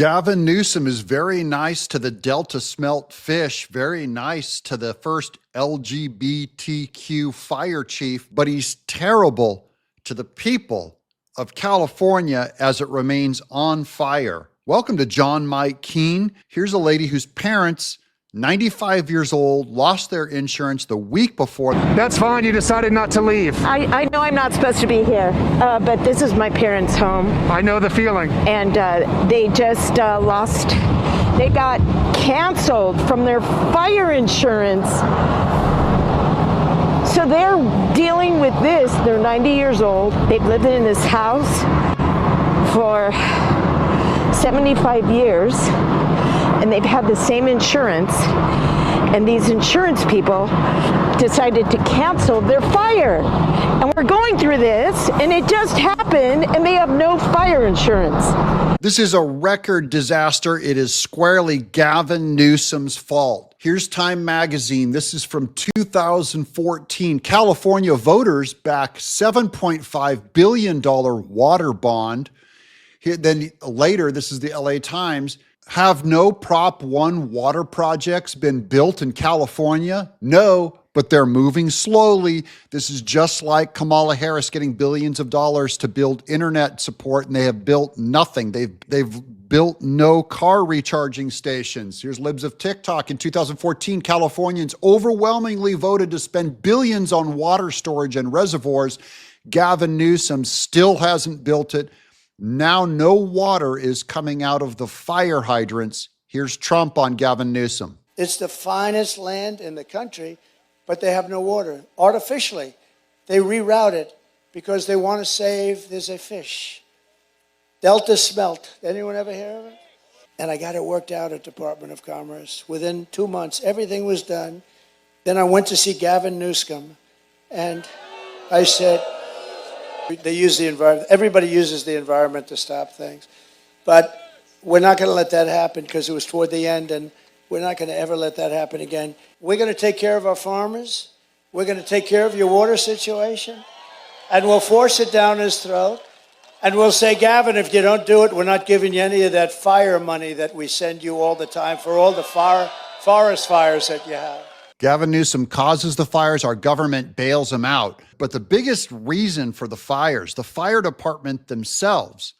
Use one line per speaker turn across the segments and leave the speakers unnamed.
Gavin Newsom is very nice to the Delta Smelt Fish, very nice to the first LGBTQ Fire Chief, but he's terrible to the people of California as it remains on fire. Welcome to John Mike Keene. Here's a lady whose parents, 95 years old, lost their insurance the week before.
That's fine. You decided not to leave.
I know I'm not supposed to be here, but this is my parents' home.
I know the feeling.
And they just lost, they got canceled from their fire insurance. So they're dealing with this. They're 90 years old. They've lived in this house for 75 years. And they've had the same insurance, and these insurance people decided to cancel their fire. And we're going through this, and it just happened, and they have no fire insurance.
This is a record disaster. It is squarely Gavin Newsom's fault. Here's Time Magazine. This is from 2014. California voters back $7.5 billion water bond. Then later, this is the LA Times. Have no Prop 1 water projects been built in California? No, but they're moving slowly. This is just like Kamala Harris getting billions of dollars to build internet support, and they have built nothing. They've built no car recharging stations. Here's Libs of TikTok. In 2014, Californians overwhelmingly voted to spend billions on water storage and reservoirs. Gavin Newsom still hasn't built it. Now no water is coming out of the fire hydrants. Here's Trump on Gavin Newsom.
It's the finest land in the country, but they have no water. Artificially, they reroute it because they want to save, there's a fish. Delta Smelt. Anyone ever hear of it? And I got it worked out at Department of Commerce. Within 2 months, everything was done. Then I went to see Gavin Newsom, and I said, they use the environment. Everybody uses the environment to stop things. But we're not going to let that happen because it was toward the end, and we're not going to ever let that happen again. We're going to take care of our farmers. We're going to take care of your water situation, and we'll force it down his throat. And we'll say, Gavin, if you don't do it, we're not giving you any of that fire money that we send you all the time for all the forest fires that you have.
Gavin Newsom causes the fires, our government bails him out. But the biggest reason for the fires, the fire department themselves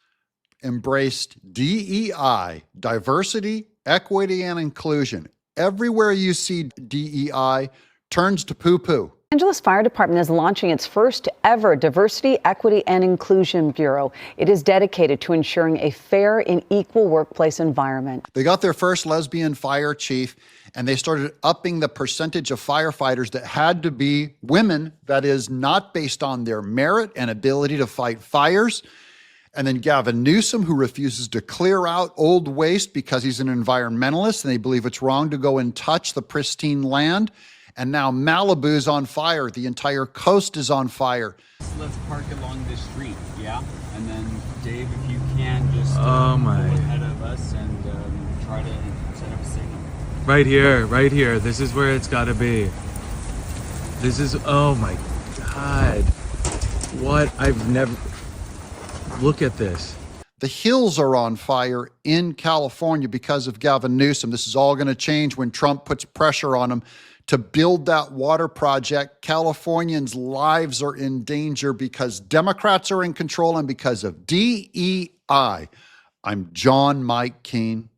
embraced DEI, diversity, equity, and inclusion. Everywhere you see DEI turns to poo-poo.
Los Angeles Fire Department is launching its first ever Diversity, Equity, and Inclusion Bureau. It is dedicated to ensuring a fair and equal workplace environment.
They got their first lesbian fire chief, and they started upping the percentage of firefighters that had to be women, that is not based on their merit and ability to fight fires. And then Gavin Newsom, who refuses to clear out old waste because he's an environmentalist and they believe it's wrong to go and touch the pristine land. And now Malibu's on fire. The entire coast is on fire.
Let's park along this street, yeah? And then, Dave, if you can, just go ahead of us and try to set up a signal.
Right here. This is where it's got to be. This is, oh my God. What? I've never, look at this.
The hills are on fire in California because of Gavin Newsom. This is all going to change when Trump puts pressure on him to build that water project. Californians' lives are in danger because Democrats are in control and because of DEI. I'm John Mike Keene.